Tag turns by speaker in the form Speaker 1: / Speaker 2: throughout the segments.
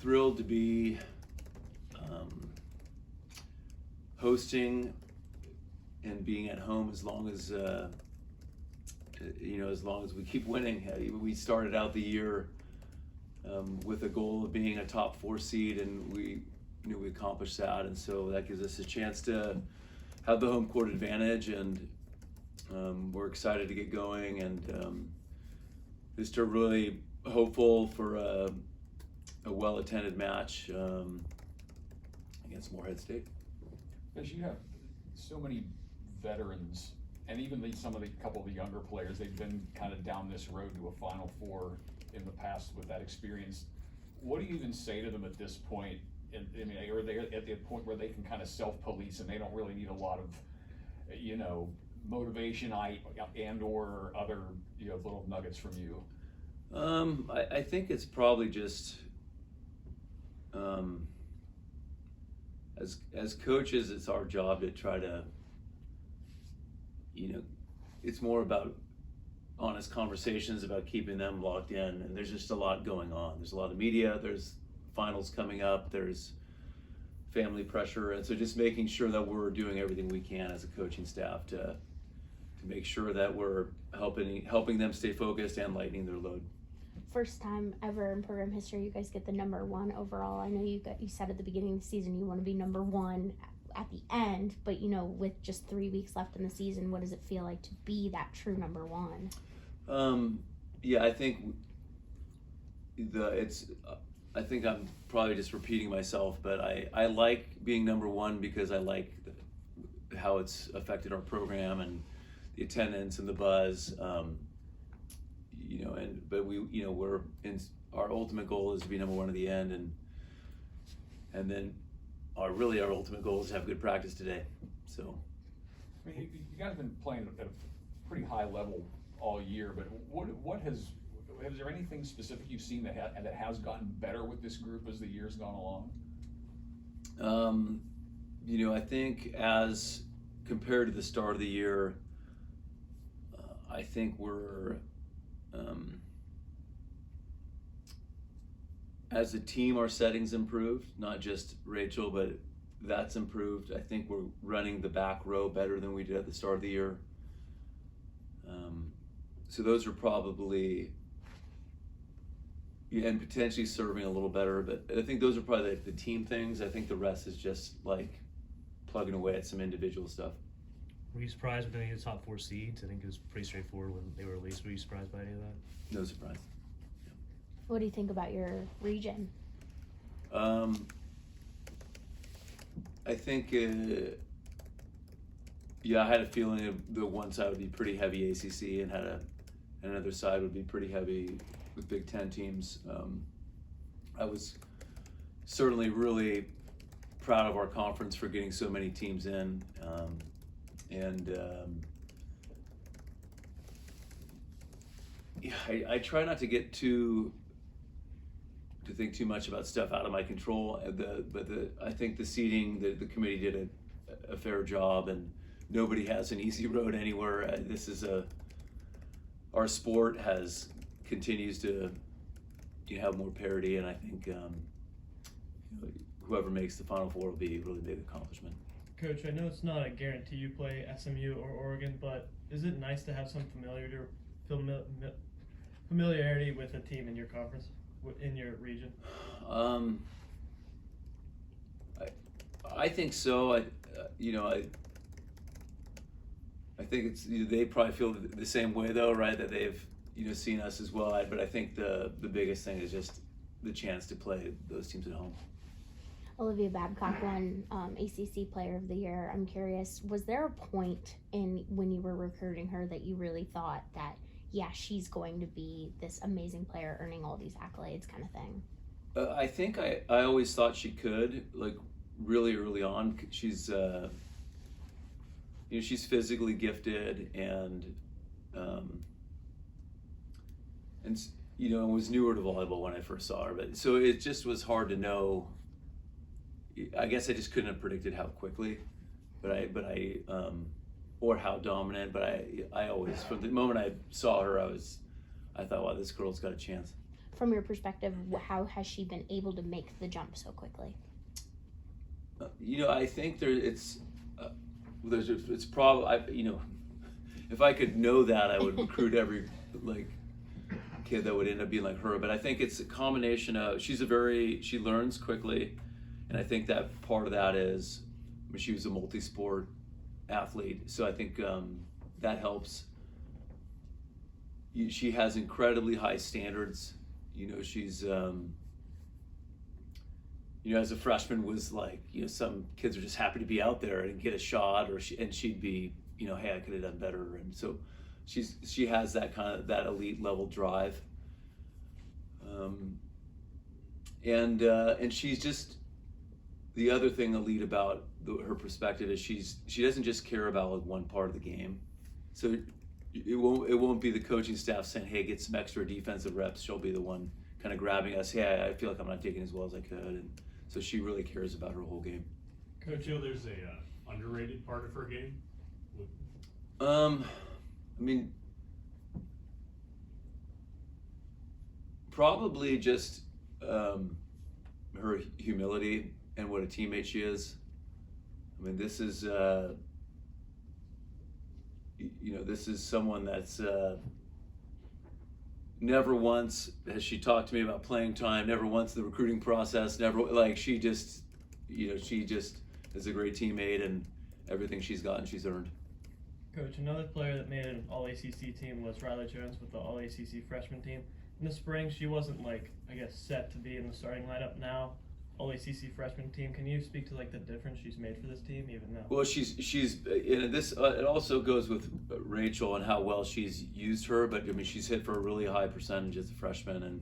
Speaker 1: thrilled to be hosting and being at home as long as as long as we keep winning. We started out the year with a goal of being a top 4 seed, and we accomplished that, and so that gives us a chance to have the home court advantage, and we're excited to get going, and just are really hopeful for a well-attended match against Morehead State.
Speaker 2: Because you have so many veterans, and even some of the couple of the younger players, they've been kind of down this road to a Final Four in the past with that experience. What do you even say to them at this point? Are they at the point where they can kind of self-police and they don't really need a lot of, motivation and or other little nuggets from you?
Speaker 1: I think it's probably just as coaches, it's our job to try to, it's more about honest conversations about keeping them locked in, and there's just a lot going on. There's a lot of media, there's finals coming up, there's family pressure, and so just making sure that we're doing everything we can as a coaching staff to make sure that we're helping them stay focused and lightening their load.
Speaker 3: First time ever in program history you guys get the number 1 overall. I know you said at the beginning of the season you want to be number 1 at the end, but with just 3 weeks left in the season, what does it feel like to be that true number 1?
Speaker 1: Yeah, I think I think I'm probably just repeating myself, but I like being number 1 because I like how it's affected our program and the attendance and the buzz. But we're in, our ultimate goal is to be number 1 at the end, and then our ultimate goal is to have good practice today. So,
Speaker 2: I mean, you guys have been playing at a pretty high level all year, but what has there anything specific you've seen that has gotten better with this group as the year's gone along?
Speaker 1: I think as compared to the start of the year, I think we're as a team, our settings improved, not just Rachel, but that's improved. I think we're running the back row better than we did at the start of the year. So those are probably, and potentially serving a little better, but I think those are probably the team things. I think the rest is just like plugging away at some individual stuff.
Speaker 4: Were you surprised with any of the top 4 seeds? I think it was pretty straightforward when they were released. Were you surprised by any of that?
Speaker 1: No surprise. Yeah.
Speaker 3: What do you think about your region?
Speaker 1: I think, I had a feeling the one side would be pretty heavy ACC and another side would be pretty heavy with Big Ten teams. I was certainly really proud of our conference for getting so many teams in. I try not to get to think too much about stuff out of my control. I think the seeding, the committee did a fair job, and nobody has an easy road anywhere. Our sport continues to have more parity, and I think whoever makes the Final Four will be a really big accomplishment.
Speaker 5: Coach, I know it's not a guarantee you play SMU or Oregon, but is it nice to have some familiarity with a team in your conference, in your region?
Speaker 1: I think so. I think it's they probably feel the same way though, right? That they've seen us as well. But I think the biggest thing is just the chance to play those teams at home.
Speaker 3: Olivia Babcock won ACC Player of the Year. I'm curious, was there a point when you were recruiting her that you really thought that, yeah, she's going to be this amazing player earning all these accolades kind of thing?
Speaker 1: I think I always thought she could, like really early on. She's she's physically gifted and was newer to volleyball when I first saw her. But so it just was hard to know. I guess I just couldn't have predicted how quickly, or how dominant. But I always, from the moment I saw her, I thought, wow, this girl's got a chance.
Speaker 3: from your perspective, how has she been able to make the jump so quickly?
Speaker 1: I think it's probably, if I could know that, I would recruit every kid that would end up being like her. But I think it's a combination of she learns quickly, and I think that part of that is she was a multi-sport athlete, so I think that helps. She has incredibly high standards. She's as a freshman was some kids are just happy to be out there and get a shot, and she'd be, hey, I could have done better. And so she has that that elite level drive. And she's just, the other thing elite about her perspective is she doesn't just care about one part of the game. So it won't be the coaching staff saying, hey, get some extra defensive reps. She'll be the one kind of grabbing us. Hey, I feel like I'm not taking as well as I could. And so she really cares about her whole game.
Speaker 6: Coach Hill, there's a underrated part of her game.
Speaker 1: Probably just her humility and what a teammate she is. This is this is someone that's never once has she talked to me about playing time, never once the recruiting process, never she just is a great teammate, and everything she's gotten, she's earned.
Speaker 5: Coach, another player that made an All-ACC team was Riley Jones with the All-ACC freshman team. In the spring, she wasn't set to be in the starting lineup now. All-ACC freshman team. Can you speak to the difference she's made for this team even now?
Speaker 1: Well, she's this. It also goes with Rachel and how well she's used her. But she's hit for a really high percentage as a freshman,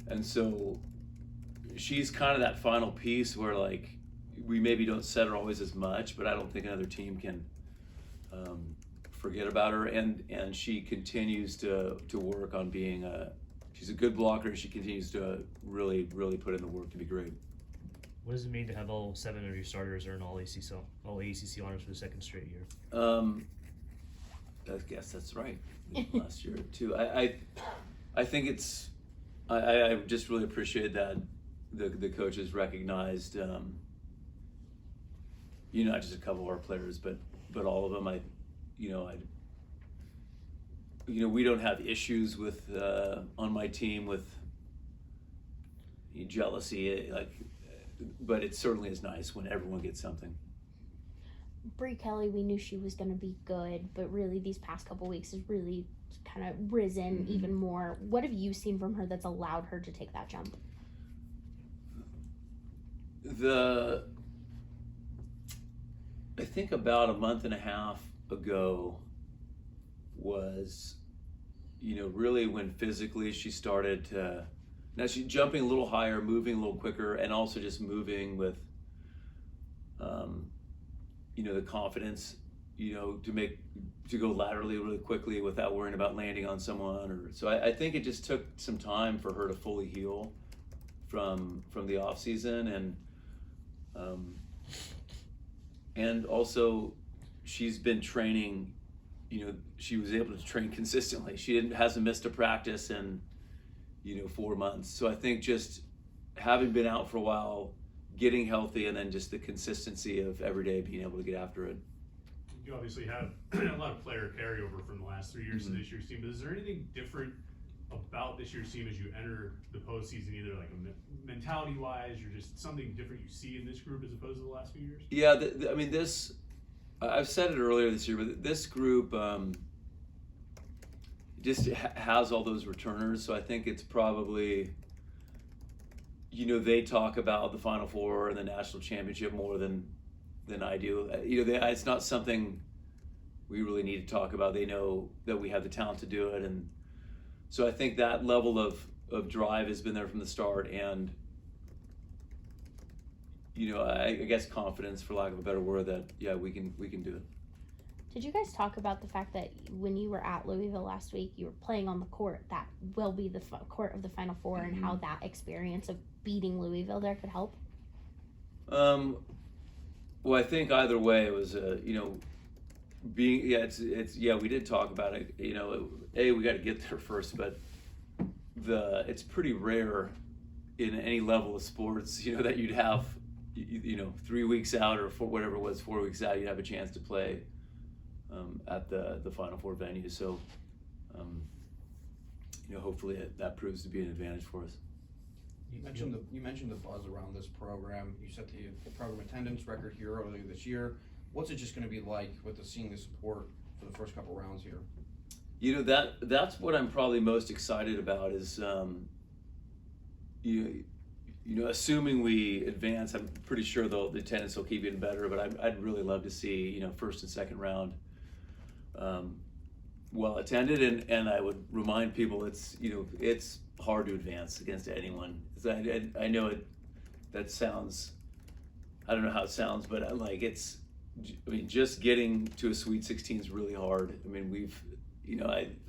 Speaker 1: and so she's kind of that final piece where we maybe don't set her always as much, but I don't think another team can forget about her. And she continues to work on being she's a good blocker. She continues to really put in the work to be great.
Speaker 4: What does it mean to have all 7 of your starters earn all ACC honors for the second straight year?
Speaker 1: I guess that's right. Last year too. I think it's. I just really appreciate that the coaches recognized. Not just a couple of our players, but all of them. We don't have issues with on my team with jealousy, but it certainly is nice when everyone gets something.
Speaker 3: Bree Kelly, we knew she was going to be good, but really these past couple weeks has really kind of risen even more. What have you seen from her that's allowed her to take that jump?
Speaker 1: I think about a month and a half ago was, really when physically she started to, now she's jumping a little higher, moving a little quicker, and also just moving with, the confidence, to go laterally really quickly without worrying about landing on someone. So I think it just took some time for her to fully heal from the off season, and also she's been training. She was able to train consistently. She hasn't missed a practice in 4 months. So I think just having been out for a while, getting healthy, and then just the consistency of every day being able to get after it.
Speaker 6: You obviously have a lot of player carryover from the last 3 years of this year's team, but is there anything different about this year's team as you enter the postseason, either mentality-wise or just something different you see in this group as opposed to the last few years?
Speaker 1: Yeah, this, I've said it earlier this year, but this group just has all those returners, so I think it's probably, they talk about the Final Four and the national championship more than I do. It's not something we really need to talk about. They know that we have the talent to do it, and so I think that level of drive has been there from the start, and I guess confidence, for lack of a better word, that we can do it.
Speaker 3: Did you guys talk about the fact that when you were at Louisville last week, you were playing on the court that will be the court of the Final Four, and how that experience of beating Louisville there could help?
Speaker 1: Well, I think either way it was we did talk about it. We got to get there first, but it's pretty rare in any level of sports, that you'd have, 3 weeks out or whatever it was, 4 weeks out, you'd have a chance to play at the Final Four venue. So, hopefully that proves to be an advantage for us.
Speaker 7: You mentioned the buzz around this program. You set the program attendance record here earlier this year. What's it just going to be like with seeing the support for the first couple rounds here?
Speaker 1: That's what I'm probably most excited about is, assuming we advance, I'm pretty sure the attendance will keep getting better, but I'd really love to see, first and second round well attended, and I would remind people it's hard to advance against anyone. I know that sounds, I don't know how it sounds, but just getting to a Sweet 16 is really hard. I mean,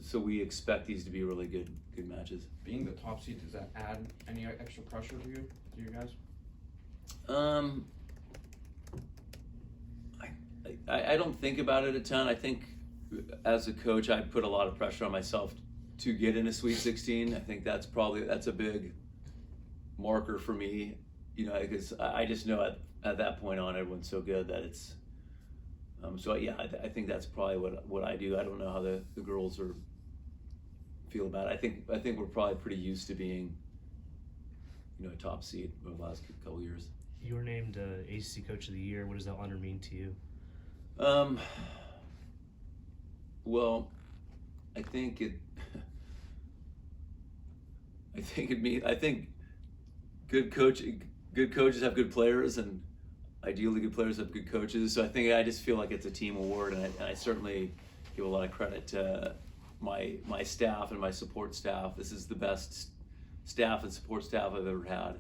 Speaker 1: so we expect these to be really good matches.
Speaker 7: Being the top seed, does that add any extra pressure to you guys?
Speaker 1: I don't think about it a ton. I think as a coach, I put a lot of pressure on myself to get in a Sweet 16. I think that's a big marker for me, because I just know at that point on, everyone's so good that it's. So yeah, I think that's probably what I do. I don't know how the girls feel about it. I think we're probably pretty used to being, a top seed over the last couple of years.
Speaker 4: You were named ACC Coach of the Year. What does that honor mean to you?
Speaker 1: Well, I think good coaches have good players, and ideally good players have good coaches. So I just feel like it's a team award, and I certainly give a lot of credit to my staff and my support staff. This is the best staff and support staff I've ever had,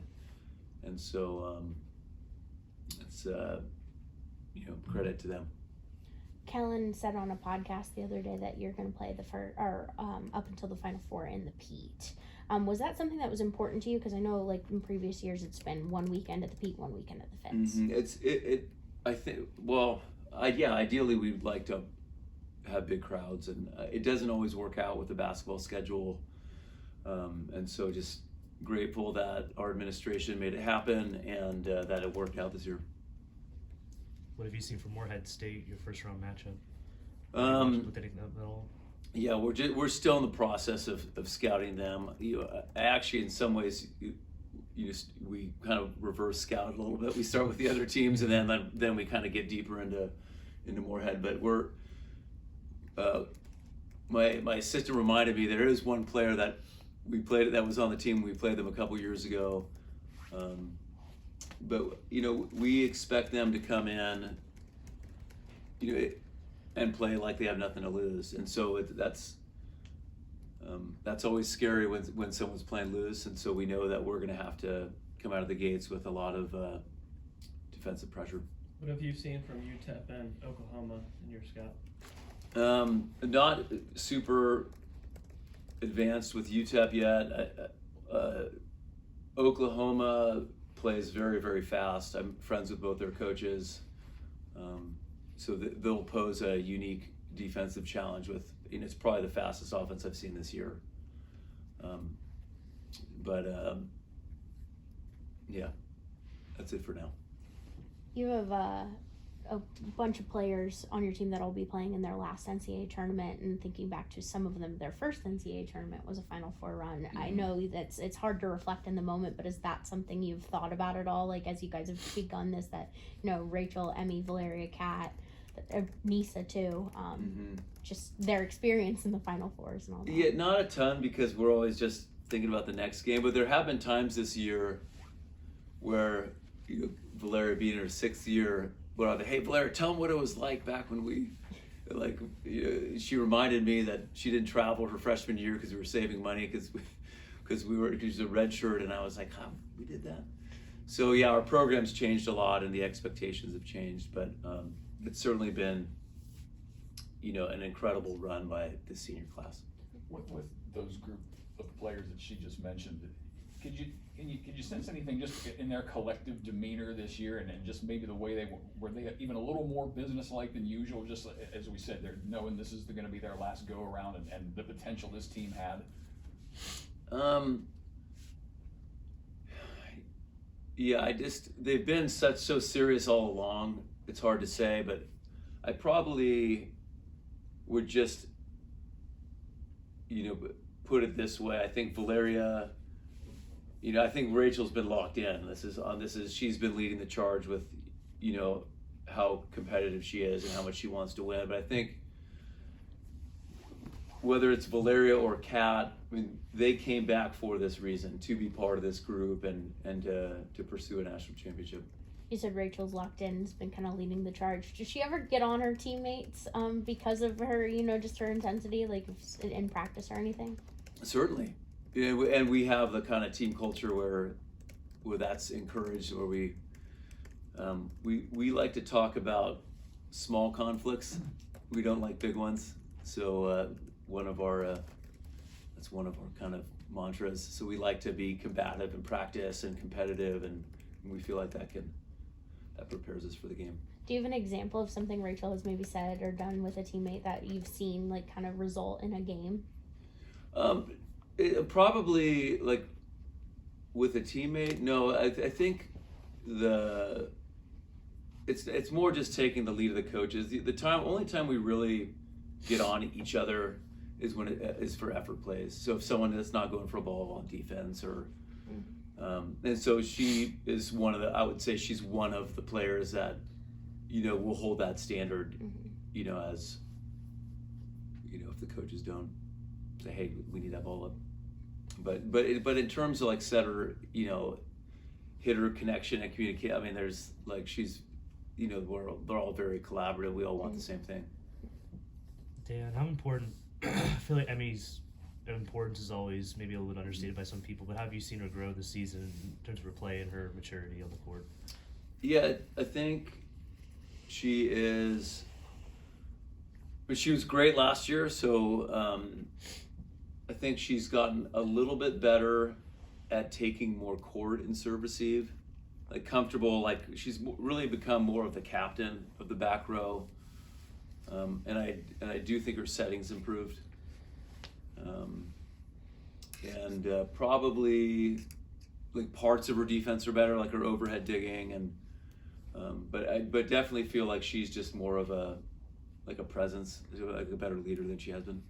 Speaker 1: and so it's credit to them.
Speaker 3: Kellen said on a podcast the other day that you're going to play up until the Final Four in the Pete. Was that something that was important to you? Because I know, like in previous years, it's been one weekend at the Pete, one weekend at the Fence.
Speaker 1: Mm-hmm. I think. Well, ideally we'd like to have big crowds, and it doesn't always work out with the basketball schedule, and so just grateful that our administration made it happen and that it worked out this year.
Speaker 4: What have you seen from Moorhead State, your first round matchup? With anything at all?
Speaker 1: Yeah, we're still in the process of scouting them. Actually, in some ways, we kind of reverse scout a little bit. We start with the other teams, and then we kind of get deeper into Moorhead. But we're my assistant reminded me there is one player that we played that was on the team. We played them a couple years ago. But we expect them to come in, and play like they have nothing to lose, and so that's always scary when someone's playing loose, and so we know that we're going to have to come out of the gates with a lot of defensive pressure.
Speaker 5: What have you seen from UTEP and Oklahoma in your scout?
Speaker 1: Not super advanced with UTEP yet. Oklahoma plays very, very fast. I'm friends with both their coaches. So they'll pose a unique defensive challenge with, it's probably the fastest offense I've seen this year. Yeah, that's it for now.
Speaker 3: You have a bunch of players on your team that'll be playing in their last NCAA tournament, and thinking back to some of them, their first NCAA tournament was a Final Four run. Mm-hmm. I know that it's hard to reflect in the moment, but is that something you've thought about at all? Like, as you guys have begun this, that, Rachel, Emmy, Valeria, Kat, Nisa too, just their experience in the Final Fours and all that.
Speaker 1: Yeah, not a ton, because we're always just thinking about the next game, but there have been times this year where, Valeria being her 6th year, hey Valeria, tell them what it was like back when we, she reminded me that she didn't travel her freshman year because we were saving money because we were a red shirt, and I was like, we did that. So yeah, our program's changed a lot and the expectations have changed, but it's certainly been, an incredible run by the senior class.
Speaker 2: With those group of players that she just mentioned, could you sense anything just in their collective demeanor this year, and just maybe the way were they even a little more businesslike than usual? Just as we said, they're knowing this is going to be their last go around, and the potential this team had.
Speaker 1: Yeah, they've been so serious all along. It's hard to say, but I probably would just, put it this way. I think Valeria, I think Rachel's been locked in. She's been leading the charge with, how competitive she is and how much she wants to win. But I think whether it's Valeria or Kat, they came back for this reason, to be part of this group and to pursue a national championship.
Speaker 3: You said Rachel's locked in, has been kind of leading the charge. Does she ever get on her teammates because of her, just her intensity, like in practice or anything?
Speaker 1: Certainly. Yeah, and we have the kind of team culture where that's encouraged, where we like to talk about small conflicts. We don't like big ones. So that's one of our kind of mantras. So we like to be combative in practice and competitive, and we feel like that prepares us for the game.
Speaker 3: Do you have an example of something Rachel has maybe said or done with a teammate that you've seen like kind of result in a game?
Speaker 1: Probably like with a teammate. No, I think it's more just taking the lead of the coaches. The only time we really get on each other is when it is for effort plays. So if someone is not going for a ball on defense or and so she is I would say she's one of the players that, will hold that standard, as, if the coaches don't say, hey, we need that ball up. But in terms of like setter, hitter connection and communicate, there's like, she's, they're all very collaborative. We all want the same thing.
Speaker 4: Dan, how important, I feel like Emmy's importance is always maybe a little bit understated by some people, but how have you seen her grow this season in terms of her play and her maturity on the court?
Speaker 1: Yeah, I think she was great last year, so I think she's gotten a little bit better at taking more court in serve receive, like comfortable, like she's really become more of the captain of the back row, and I do think her setting's improved. Probably like parts of her defense are better, like her overhead digging, and but definitely feel like she's just more of a presence, like a better leader than she has been.